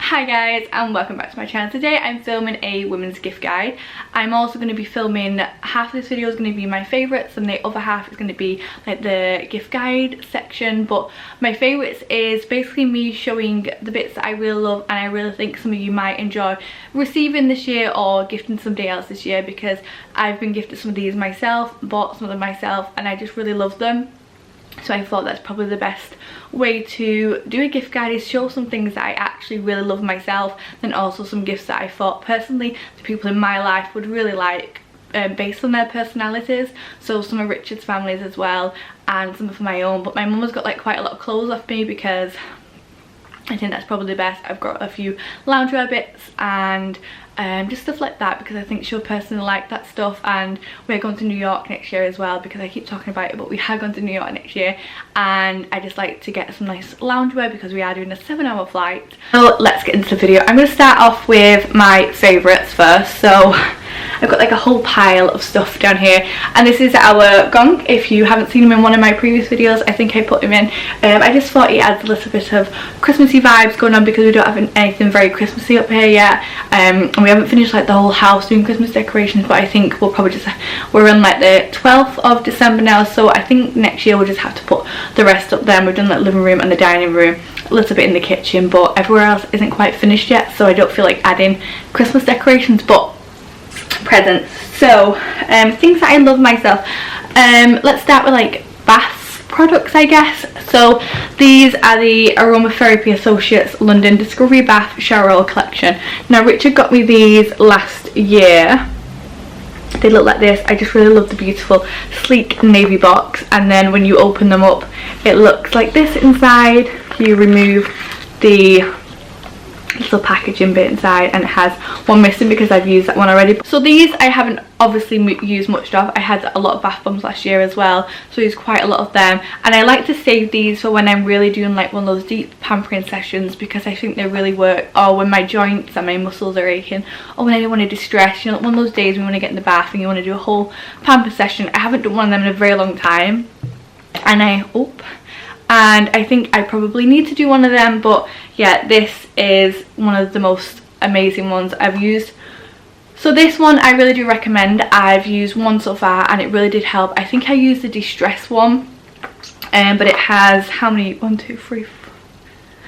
Hi guys and welcome back to my channel. Today I'm filming a women's gift guide. I'm also going to be filming, half of this video is going to be my favourites and the other half is going to be like the gift guide section, but my favourites is basically me showing the bits that I really love and I really think some of you might enjoy receiving this year or gifting somebody else this year, because I've been gifted some of these myself, bought some of them myself, and I just really love them. So I thought that's probably the best way to do a gift guide, is show some things that I actually really love myself, and also some gifts that I thought personally the people in my life would really like, based on their personalities. So some of Richard's families as well and some of my own, but my mum has got like quite a lot of clothes off me because I think that's probably the best. I've got a few loungewear bits and just stuff like that because I think she'll personally like that stuff. And we're going to New York next year as well, because I keep talking about it, but we are going to New York next year and I just like to get some nice loungewear because we are doing a 7-hour flight. So let's get into the video. I'm going to start off with my favourites first. So I've got like a whole pile of stuff down here, and this is our gong. If you haven't seen him in one of my previous videos, I think I put him in. I just thought he adds a little bit of Christmassy vibes going on because we don't have anything very Christmassy up here yet, and we haven't finished like the whole house doing Christmas decorations, but I think we'll probably just, we're on like the 12th of December now, so I think next year we'll just have to put the rest up there. We've done like living room and the dining room, a little bit in the kitchen, but everywhere else isn't quite finished yet, so I don't feel like adding Christmas decorations, but presents. So things that I love myself, let's start with like bath products, I guess. So these are the Aromatherapy Associates London Discovery Bath Shower Oil Collection. Now Richard got me these last year. They look like this. I just really love the beautiful sleek navy box, and then when you open them up it looks like this inside. You remove the little packaging bit inside and it has one missing because I've used that one already. So these I haven't obviously used much of. I had a lot of bath bombs last year as well, so I used quite a lot of them, and I like to save these for when I'm really doing like one of those deep pampering sessions, because I think they really work, or when my joints and my muscles are aching, or when I don't want to distress, you know, one of those days when you want to get in the bath and you want to do a whole pamper session. I haven't done one of them in a very long time, and I think I probably need to do one of them. But yeah, this is one of the most amazing ones I've used. So this one I really do recommend. I've used one so far and it really did help. I think I used the Distress one, but it has how many, 1, 2, 3, 4,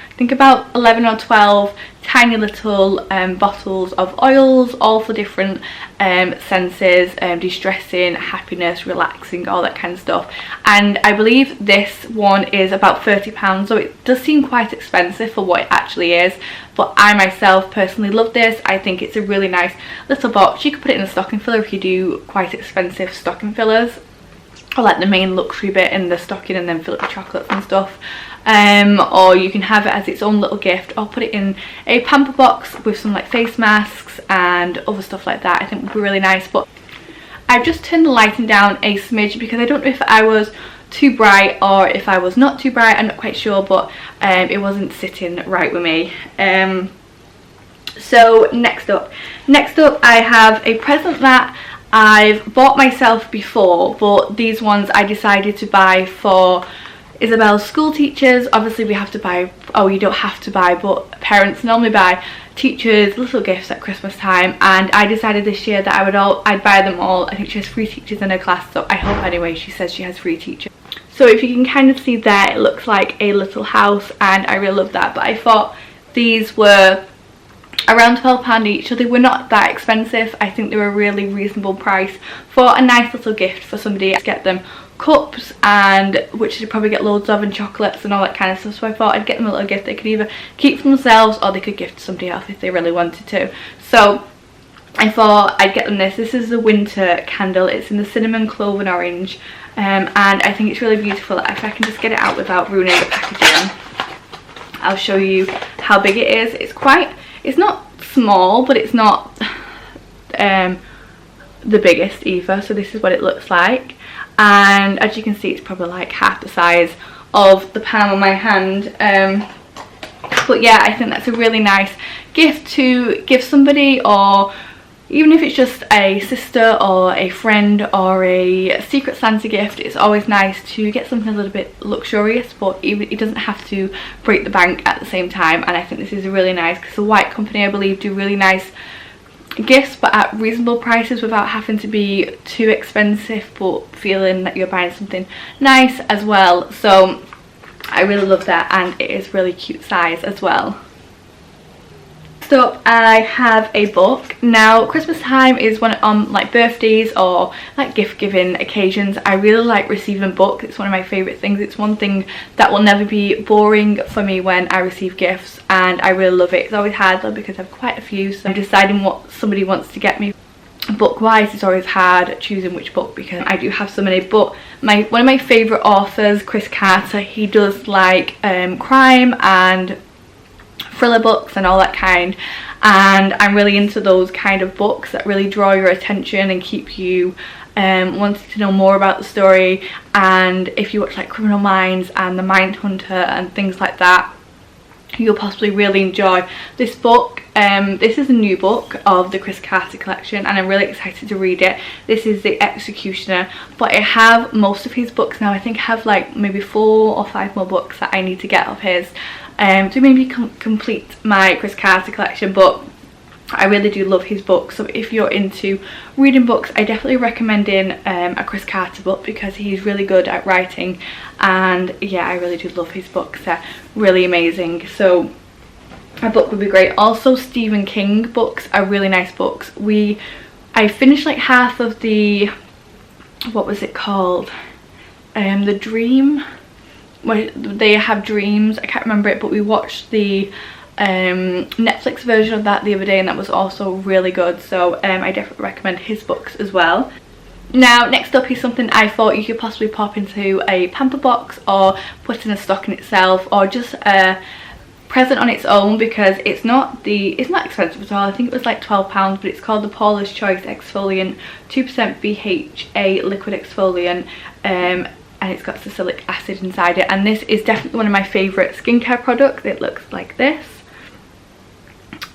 I think about 11 or 12 tiny little bottles of oils, all for different senses, distressing, happiness, relaxing, all that kind of stuff. And I believe this one is about £30, so it does seem quite expensive for what it actually is, but I myself personally love this. I think it's a really nice little box. You could put it in a stocking filler if you do quite expensive stocking fillers, or like the main luxury bit in the stocking and then fill it with chocolates and stuff. Or you can have it as its own little gift, or put it in a pamper box with some like face masks and other stuff like that. I think would be really nice. But I've just turned the lighting down a smidge because I don't know if I was too bright or if I was not too bright. I'm not quite sure, but it wasn't sitting right with me. So next up I have a present that I've bought myself before, but these ones I decided to buy for Isabel's school teachers. Obviously we have to buy, oh you don't have to buy, but parents normally buy teachers little gifts at Christmas time, and I decided this year that I'd buy them all. I think she has 3 teachers in her class, so I hope anyway. She says she has 3 teachers. So if you can kind of see there, it looks like a little house and I really love that. But I thought these were around £12 each, so they were not that expensive. I think they were a really reasonable price for a nice little gift for somebody. To get them cups, and which they'd probably get loads of, and chocolates and all that kind of stuff. So I thought I'd get them a little gift they could either keep for themselves or they could gift to somebody else if they really wanted to. So I thought I'd get them this. This is the winter candle. It's in the cinnamon, clove and orange, and I think it's really beautiful. If I can just get it out without ruining the packaging, I'll show you how big it is. It's not small, but it's not the biggest either. So this is what it looks like, and as you can see it's probably like half the size of the palm of my hand. But yeah, I think that's a really nice gift to give somebody, or even if it's just a sister or a friend or a Secret Santa gift, it's always nice to get something a little bit luxurious, but it doesn't have to break the bank at the same time. And I think this is really nice because the White Company, I believe, do really nice gifts but at reasonable prices without having to be too expensive, but feeling that you're buying something nice as well. So I really love that, and it is really cute size as well. Next up, I have a book. Now, Christmas time is when on like birthdays or like gift giving occasions, I really like receiving books. It's one of my favourite things. It's one thing that will never be boring for me when I receive gifts, and I really love it. It's always hard though because I have quite a few, so deciding what somebody wants to get me book wise is always hard, choosing which book because I do have so many. But one of my favourite authors, Chris Carter, he does like crime and thriller books and all that kind, and I'm really into those kind of books that really draw your attention and keep you wanting to know more about the story. And if you watch like Criminal Minds and The Mindhunter and things like that, you'll possibly really enjoy this book. This is a new book of the Chris Carter collection, and I'm really excited to read it. This is The Executioner, but I have most of his books now. I think I have like maybe 4 or 5 more books that I need to get of his to maybe complete my Chris Carter collection. But I really do love his books, so if you're into reading books, I definitely recommend a Chris Carter book because he's really good at writing, and yeah, I really do love his books. They're really amazing, so a book would be great. Also, Stephen King books are really nice books. I finished like half of the, what was it called, The Dream, where they have dreams, I can't remember it, but we watched the Netflix version of that the other day, and that was also really good. So I definitely recommend his books as well. Now, next up is something I thought you could possibly pop into a Pamper box or put in a stocking itself, or just a present on its own, because it's not expensive at all. I think it was like £12, but it's called the Paula's Choice Exfoliant 2% BHA liquid exfoliant, and it's got salicylic acid inside it, and this is definitely one of my favourite skincare products. It looks like this.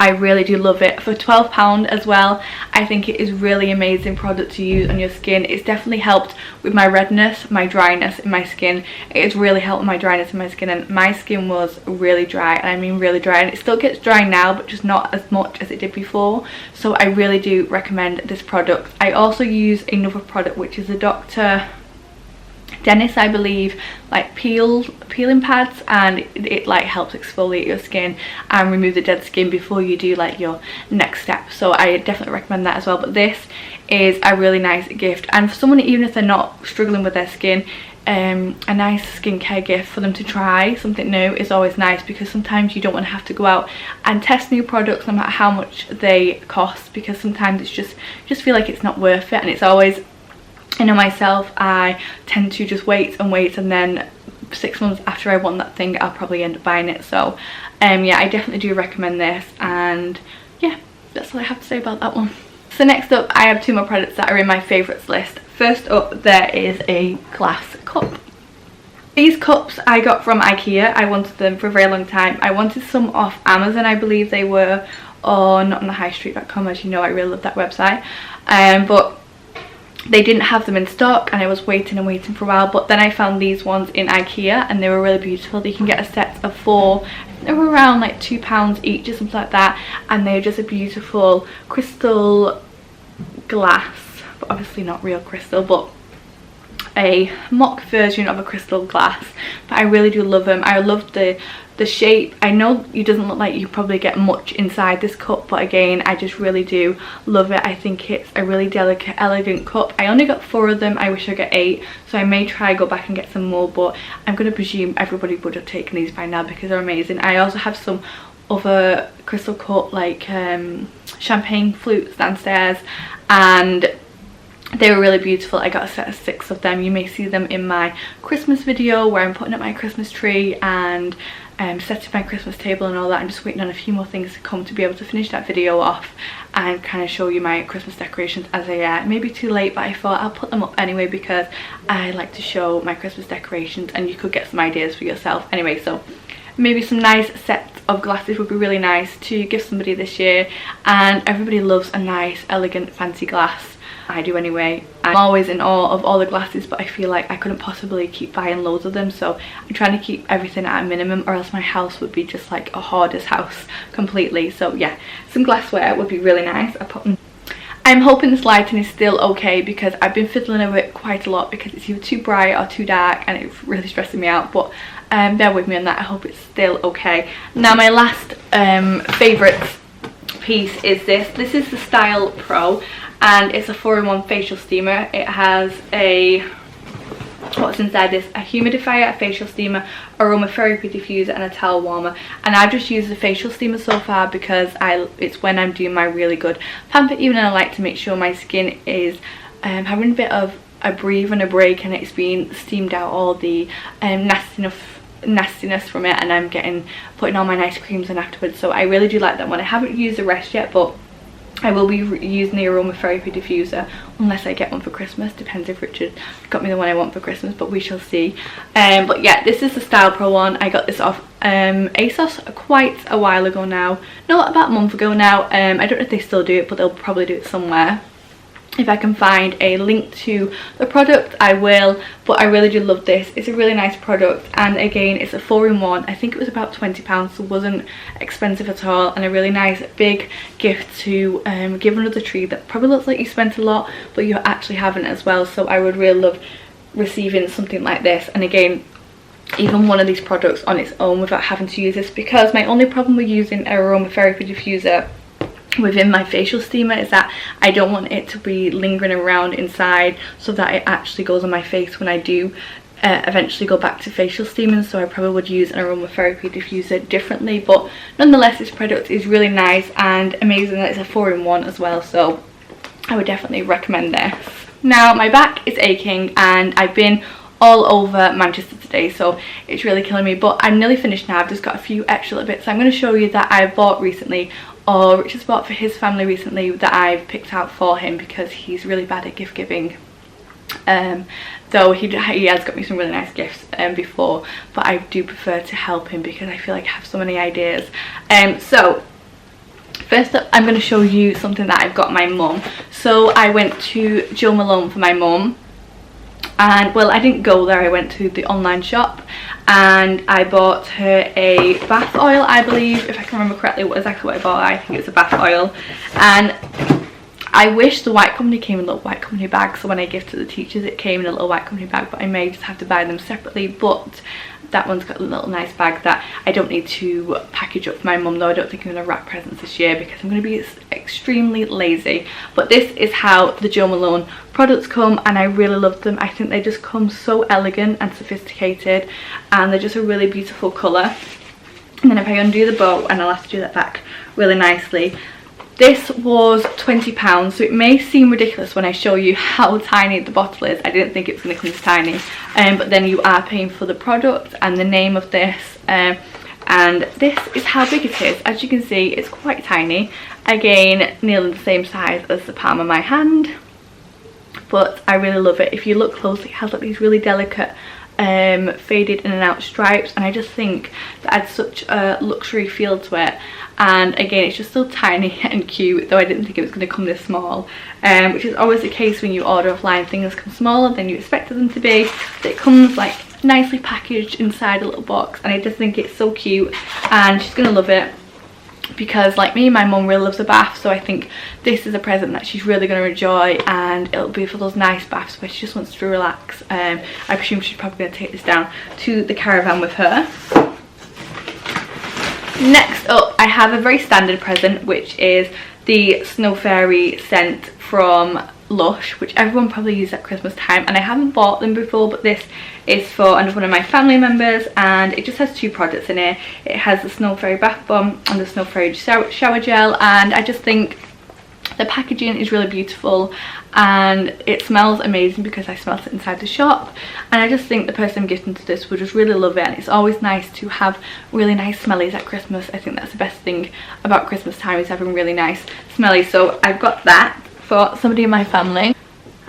I really do love it. For £12 as well, I think it is really amazing product to use on your skin. It's definitely helped with my redness, my dryness in my skin. It has really helped with my dryness in my skin, and my skin was really dry, and I mean really dry, and it still gets dry now, but just not as much as it did before. So I really do recommend this product. I also use another product, which is a Dr. Dennis, I believe, like peeling pads, and it like helps exfoliate your skin and remove the dead skin before you do like your next step. So I definitely recommend that as well. But this is a really nice gift, and for someone, even if they're not struggling with their skin, a nice skincare gift for them to try something new is always nice, because sometimes you don't want to have to go out and test new products no matter how much they cost, because sometimes it's just feel like it's not worth it. And it's always, I know myself, I tend to just wait, and then 6 months after I want that thing, I'll probably end up buying it. So yeah, I definitely do recommend this, and yeah, that's all I have to say about that one. So next up, I have 2 more products that are in my favourites list. First up, there is a glass cup. These cups I got from IKEA. I wanted them for a very long time. I wanted some off Amazon, I believe they were, or notonthehighstreet.com, as you know, I really love that website. But they didn't have them in stock, and I was waiting and waiting for a while. But then I found these ones in IKEA, and they were really beautiful. You can get a set of 4. They were around like £2 each or something like that, and they're just a beautiful crystal glass, but obviously not real crystal, but a mock version of a crystal glass. But I really do love them. I love the shape. I know it doesn't look like you probably get much inside this cup, but again, I just really do love it. I think it's a really delicate, elegant cup. I only got 4 of them. I wish I got 8, so I may try go back and get some more, but I'm going to presume everybody would have taken these by now because they're amazing. I also have some other crystal cup like champagne flutes downstairs, and they were really beautiful. I got a set of 6 of them. You may see them in my Christmas video where I'm putting up my Christmas tree and setting my Christmas table and all that. I'm just waiting on a few more things to come to be able to finish that video off and kind of show you my Christmas decorations as they are. It may be too late, but I thought I'll put them up anyway because I like to show my Christmas decorations, and you could get some ideas for yourself anyway. So maybe some nice sets of glasses would be really nice to give somebody this year, and everybody loves a nice elegant fancy glass. I do anyway. I'm always in awe of all the glasses, but I feel like I couldn't possibly keep buying loads of them, so I'm trying to keep everything at a minimum, or else my house would be just like a hoarder's house completely. So yeah, some glassware would be really nice. I'm hoping this lighting is still okay, because I've been fiddling with it quite a lot because it's either too bright or too dark and it's really stressing me out, but bear with me on that. I hope it's still okay. Now my last favourite piece is this. This is the Style Pro, and it's a 4-in-1 facial steamer. It has a, what's inside this, a humidifier, a facial steamer, aromatherapy diffuser and a towel warmer. And I've just used the facial steamer so far because it's when I'm doing my really good Pamper evening. I like to make sure my skin is having a bit of a breathe and a break, and it's been steamed out all the nastiness from it, and I'm putting all my nice creams in afterwards. So I really do like that one. I haven't used the rest yet, but I will be using the aromatherapy diffuser unless I get one for Christmas. Depends if Richard got me the one I want for Christmas, but we shall see. But yeah, this is the Style Pro one. I got this off ASOS quite a while ago now. No, about a month ago now. I don't know if they still do it, but they'll probably do it somewhere. If I can find a link to the product, I will, but I really do love this. It's a really nice product, and again, it's a 4-in-1. I think it was about £20, so it wasn't expensive at all, and a really nice big gift to give under the tree that probably looks like you spent a lot, but you actually haven't as well. So I would really love receiving something like this, and again, even one of these products on its own without having to use this, because my only problem with using an aromatherapy diffuser within my facial steamer is that I don't want it to be lingering around inside, so that it actually goes on my face when I do eventually go back to facial steaming. So I probably would use an aromatherapy diffuser differently, but nonetheless this product is really nice and amazing that it's a 4-in-1 as well, so I would definitely recommend this. Now my back is aching and I've been all over Manchester today, so it's really killing me, but I'm nearly finished now. I've just got a few extra little bits. So I'm going to show you that I bought recently, or Richard's bought for his family recently, that I've picked out for him because he's really bad at gift giving. Though he has got me some really nice gifts before, but I do prefer to help him because I feel like I have so many ideas. So first up, I'm going to show you something that I've got my mum. So I went to Joe Malone for my mum, and well, I didn't go there, I went to the online shop and I bought her a bath oil, I believe, if I can remember correctly exactly what I bought. I think it was a bath oil, and I wish the White Company came in a little White Company bag, so when I give to the teachers it came in a little White Company bag, but I may just have to buy them separately. But that one's got a little nice bag that I don't need to package up for my mum, though I don't think I'm going to wrap presents this year because I'm going to be extremely lazy. But this is how the Jo Malone products come, and I really love them. I think they just come so elegant and sophisticated, and they're just a really beautiful colour. And then if I undo the bow, and I'll have to do that back really nicely, this was £20, so it may seem ridiculous when I show you how tiny the bottle is. I didn't think it was going to come this tiny, but then you are paying for the product and the name of this, and this is how big it is. As you can see, it's quite tiny. Again, nearly the same size as the palm of my hand, but I really love it. If you look closely, it has like these really delicate faded in and out stripes, and I just think that adds such a luxury feel to it. And again, it's just so tiny and cute, though I didn't think it was going to come this small, which is always the case when you order offline. Things come smaller than you expected them to be, but it comes like nicely packaged inside a little box, and I just think it's so cute, and she's going to love it because, like me, my mum really loves a bath, so I think this is a present that she's really going to enjoy, and it'll be for those nice baths where she just wants to relax. I presume she's probably going to take this down to the caravan with her. Next up, I have a very standard present, which is the Snow Fairy scent from Lush, which everyone probably uses at Christmas time, and I haven't bought them before, but this is for another one of my family members, and it just has two products in it. It has the Snow Fairy bath bomb and the Snow Fairy shower gel, and I just think the packaging is really beautiful and it smells amazing because I smelled it inside the shop, and I just think the person I'm gifting to this would just really love it. And it's always nice to have really nice smellies at Christmas. I think that's the best thing about Christmas time, is having really nice smellies. So I've got that for somebody in my family.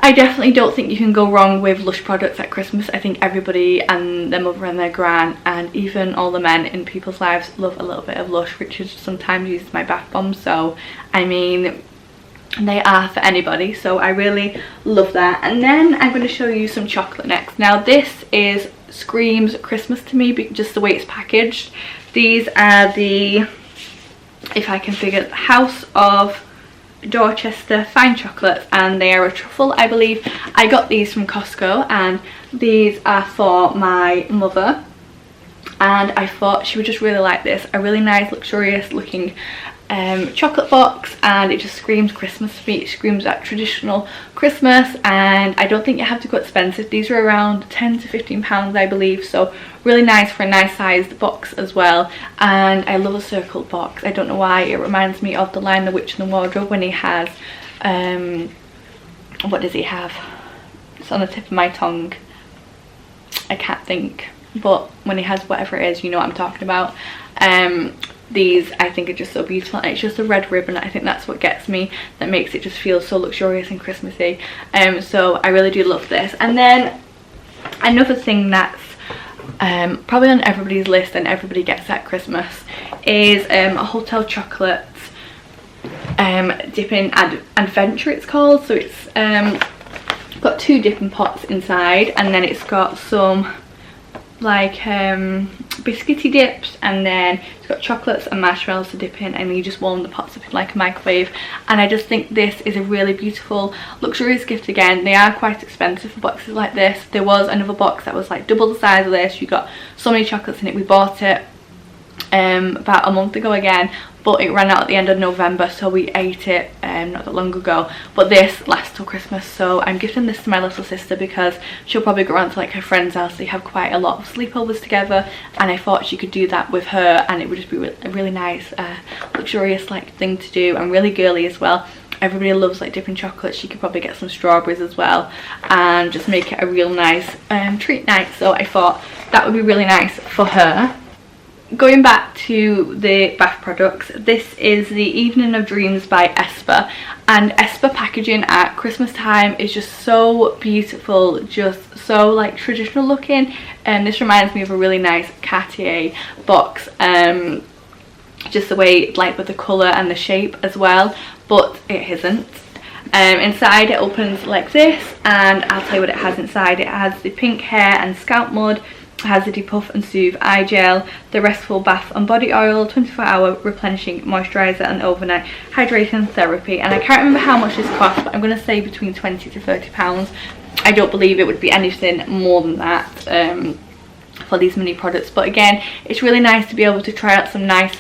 I definitely don't think you can go wrong with Lush products at Christmas. I think everybody and their mother and their gran and even all the men in people's lives love a little bit of Lush, which is sometimes used as my bath bomb. So I mean, they are for anybody, so I really love that. And then I'm going to show you some chocolate next. Now this screams Christmas to me, just the way it's packaged. These are the, if I can figure, House of Dorchester fine chocolates, and they are a truffle, I believe. I got these from Costco, and these are for my mother, and I thought she would just really like this. A really nice luxurious looking chocolate box, and it just screams Christmas to me. It screams that traditional Christmas, and I don't think you have to go expensive. These are around 10 to 15 pounds, I believe, so really nice for a nice sized box as well. And I love a circled box. I don't know why, it reminds me of The Lion, the Witch and the Wardrobe, when he has what does he have? It's on the tip of my tongue, I can't think, but when he has whatever it is, you know what I'm talking about. These I think are just so beautiful, and it's just a red ribbon. I think that's what gets me, that makes it just feel so luxurious and Christmassy. So I really do love this. And then another thing that's probably on everybody's list and everybody gets at Christmas is a hotel chocolate dipping adventure, it's called. So it's got 2 dipping pots inside, and then it's got some like biscuity dips, and then it's got chocolates and marshmallows to dip in, and you just warm the pots up in like a microwave. And I just think this is a really beautiful luxurious gift. Again, they are quite expensive for boxes like this. There was another box that was like double the size of this. You got so many chocolates in it. We bought it about a month ago again, but it ran out at the end of November, so we ate it not that long ago. But this lasts till Christmas, so I'm gifting this to my little sister because she'll probably go around to like her friend's house. They have quite a lot of sleepovers together, and I thought she could do that with her, and it would just be a really nice luxurious like thing to do, and really girly as well. Everybody loves like dipping chocolate. She could probably get some strawberries as well and just make it a real nice treat night. So I thought that would be really nice for her. Going back to the bath products, this is the Evening of Dreams by Espa, and Espa packaging at Christmas time is just so beautiful, just so like traditional looking, and this reminds me of a really nice Cartier box, just the way like with the colour and the shape as well, but it isn't. Inside it opens like this, and I'll tell you what it has inside. It has the pink hair and scalp mud, has the Depuff and Soothe eye gel, the restful bath and body oil, 24-hour replenishing moisturizer, and overnight hydration therapy. And I can't remember how much this cost, but I'm going to say between 20 to 30 pounds. I don't believe it would be anything more than that for these mini products. But again, it's really nice to be able to try out some nice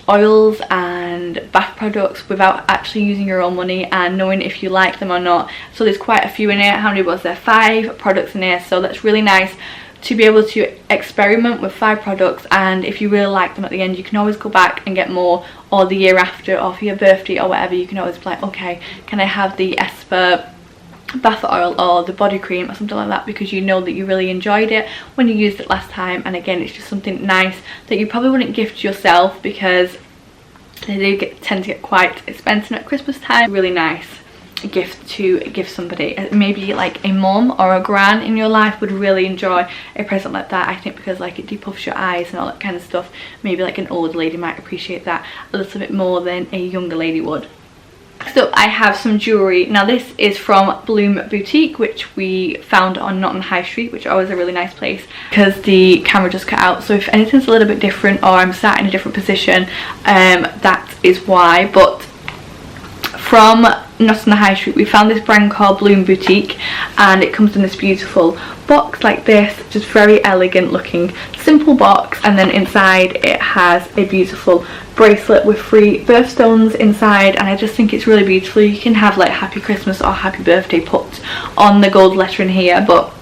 oils and bath products without actually using your own money and knowing if you like them or not. So there's quite a few in here. How many was there? 5 products in here, so that's really nice to be able to experiment with 5 products, and if you really like them at the end you can always go back and get more, or the year after, or for your birthday or whatever, you can always be like, okay, can I have the Espa bath oil or the body cream or something like that, because you know that you really enjoyed it when you used it last time. And again, it's just something nice that you probably wouldn't gift yourself because they do tend to get quite expensive at Christmas time. Really nice gift to give somebody. Maybe like a mum or a gran in your life would really enjoy a present like that, I think, because like it depuffs your eyes and all that kind of stuff. Maybe like an older lady might appreciate that a little bit more than a younger lady would. So I have some jewellery. Now this is from Bloom Boutique, which we found on Nottingham High Street, which is always a really nice place because the camera just cut out. So if anything's a little bit different or I'm sat in a different position, that is why. But from Nottingham High Street we found this brand called Bloom Boutique, and it comes in this beautiful box like this, just very elegant looking simple box, and then inside it has a beautiful bracelet with 3 birthstones inside, and I just think it's really beautiful. You can have like happy Christmas or happy birthday put on the gold lettering here, but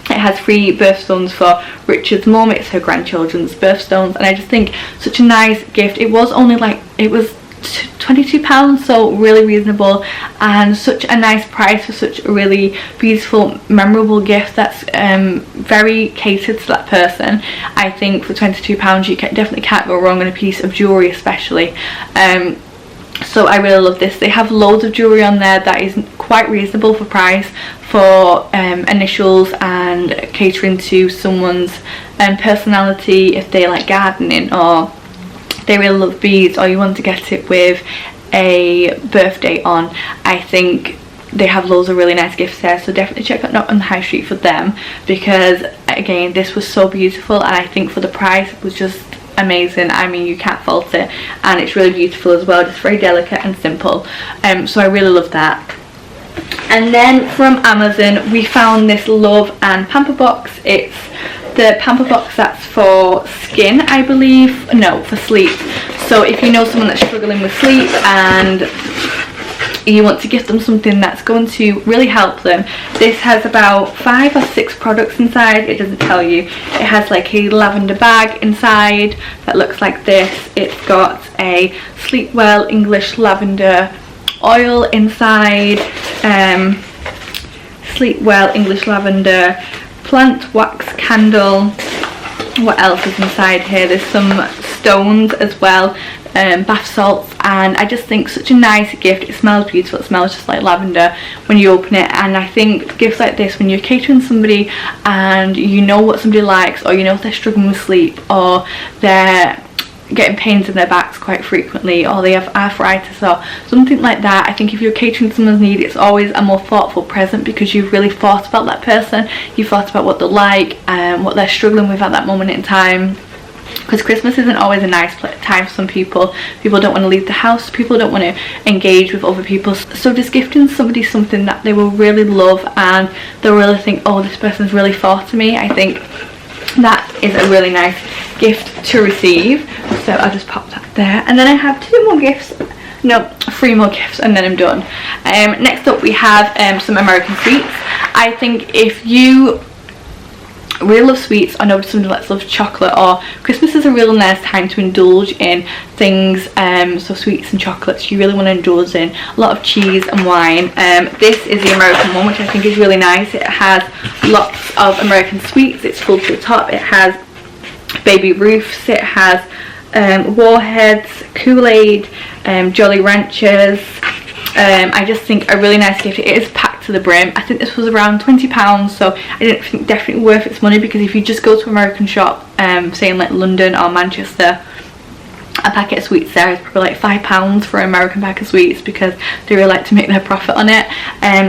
it has 3 birthstones for Richard's mum. It's her grandchildren's birthstones, and I just think such a nice gift. It was only like, it was £22, so really reasonable, and such a nice price for such a really beautiful, memorable gift that's very catered to that person. I think for £22 you definitely can't go wrong in a piece of jewellery, especially. So I really love this. They have loads of jewellery on there that is quite reasonable for price for initials and catering to someone's personality, if they like gardening or they really love beads, or you want to get it with a birthday on. I think they have loads of really nice gifts there, so definitely check out on the high street for them, because again, this was so beautiful, and I think for the price it was just amazing. I mean, you can't fault it, and it's really beautiful as well, just very delicate and simple. So I really love that. And then from Amazon we found this Love and Pamper box. It's the Pamper box that's for skin, I believe, no, for sleep. So if you know someone that's struggling with sleep and you want to gift them something that's going to really help them, this has about 5 or 6 products inside. It doesn't tell you. It has like a lavender bag inside that looks like this. It's got a Sleep Well English lavender oil inside, Sleep Well English lavender plant wax candle. What else is inside here? There's some stones as well, bath salts, and I just think such a nice gift. It smells beautiful. It smells just like lavender when you open it, and I think gifts like this, when you're catering somebody and you know what somebody likes, or you know if they're struggling with sleep, or they're getting pains in their backs quite frequently, or they have arthritis or something like that, I think if you're catering someone's need, it's always a more thoughtful present, because you've really thought about that person, you've thought about what they're like and what they're struggling with at that moment in time. Because Christmas isn't always a nice time for some people. People don't want to leave the house, people don't want to engage with other people, so just gifting somebody something that they will really love and they'll really think, oh, this person's really thought to me, I think that is a really nice gift to receive. So I'll just pop that there, and then I have 2 more gifts, no, 3 more gifts, and then I'm done. Next up we have some American sweets. I think if you really love sweets, or know somebody that loves chocolate, or Christmas is a real nice time to indulge in things, so sweets and chocolates, you really want to indulge in a lot of cheese and wine. This is the American one, which I think is really nice. It has lots of American sweets, it's full to the top. It has Baby Ruths, it has Warheads, Kool-Aid, Jolly Ranchers. I just think a really nice gift. It is packed to the brim. I think this was around £20, so I didn't think definitely worth its money, because if you just go to an American shop, say in like London or Manchester, a packet of sweets there is probably like £5 for an American pack of sweets, because they really like to make their profit on it.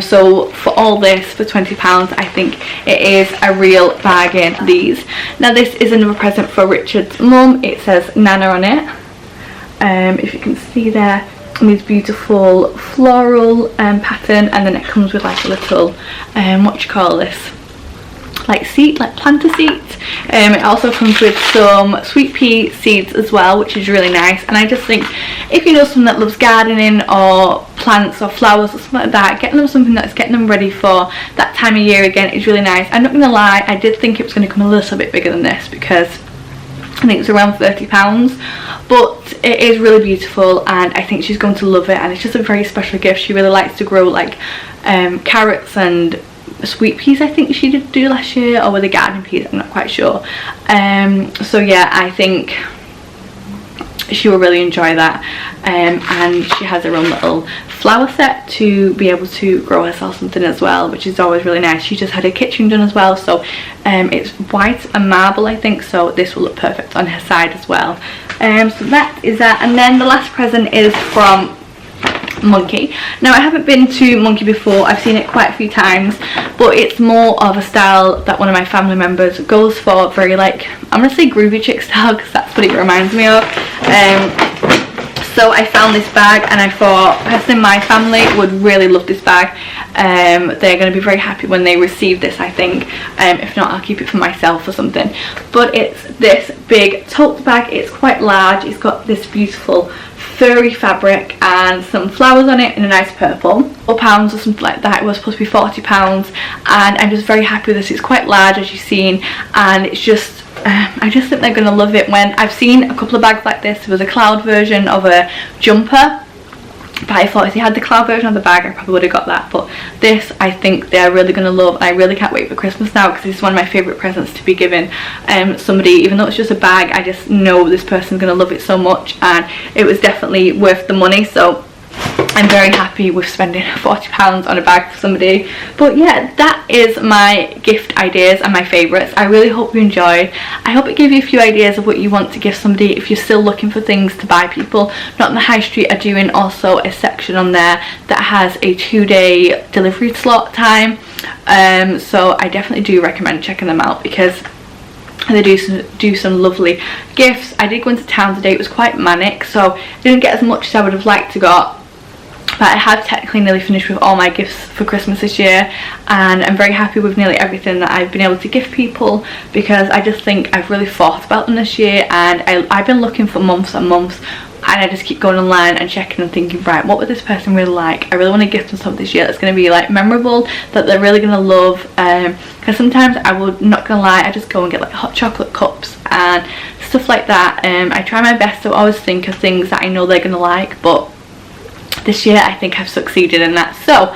So for all this, for £20, I think it is a real bargain. These. Now this is another present for Richard's mum. It says Nana on it. If you can see there, these beautiful floral pattern, and then it comes with like a little what do you call this, like seed, like planter seeds. It also comes with some sweet pea seeds as well, which is really nice. And I just think if you know someone that loves gardening or plants or flowers or something like that, getting them something that's getting them ready for that time of year again is really nice. I'm not gonna lie, I did think it was going to come a little bit bigger than this, because I think it's around £30, but it is really beautiful and I think she's going to love it, and it's just a very special gift. She really likes to grow like carrots and sweet peas, I think she did do last year, or were they garden peas, I'm not quite sure. So yeah, I think she will really enjoy that, and she has her own little flower set to be able to grow herself something as well, which is always really nice. She just had her kitchen done as well, so it's white and marble, I think, so this will look perfect on her side as well. So that is that. And then the last present is from Monkey. Now I haven't been to Monkey before, I've seen it quite a few times, but it's more of a style that one of my family members goes for, very like, I'm gonna say groovy chick style, because that's what it reminds me of. So I found this bag and I thought, personally my family would really love this bag. They're going to be very happy when they receive this, I think. If not, I'll keep it for myself or something. But it's this big tote bag. It's quite large. It's got this beautiful furry fabric and some flowers on it in a nice purple. £4 or something like that. It was supposed to be £40, and I'm just very happy with this. It's quite large, as you've seen, and it's just I just think they're going to love it. When I've seen a couple of bags like this, there was a cloud version of a jumper but I thought if they had the cloud version of the bag, I probably would have got that. But this, I think they're really going to love, and I really can't wait for Christmas now, because this is one of my favourite presents to be given somebody. Even though it's just a bag, I just know this person's going to love it so much, and it was definitely worth the money. So I'm very happy with spending £40 on a bag for somebody. But yeah, that is my gift ideas and my favourites. I really hope you enjoyed. I hope it gave you a few ideas of what you want to give somebody if you're still looking for things to buy people. Not in the High Street are doing also a section on there that has a 2-day delivery slot time. So I definitely do recommend checking them out, because they do some lovely gifts. I did go into town today. It was quite manic, so I didn't get as much as I would have liked to got. But I have technically nearly finished with all my gifts for Christmas this year, and I'm very happy with nearly everything that I've been able to give people, because I just think I've really thought about them this year, and I've been looking for months and months, and I just keep going online and checking and thinking, right, what would this person really like? I really want to gift them something this year that's going to be like memorable, that they're really going to love, because sometimes I would, not going to lie, I just go and get like hot chocolate cups and stuff like that. I try my best to always think of things that I know they're going to like, but this year I think I've succeeded in that. So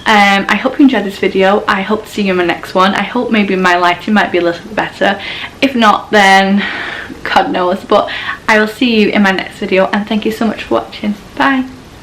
I hope you enjoyed this video. I hope to see you in my next one. I hope maybe my lighting might be a little bit better. If not, then God knows. But I will see you in my next video, and thank you so much for watching. Bye.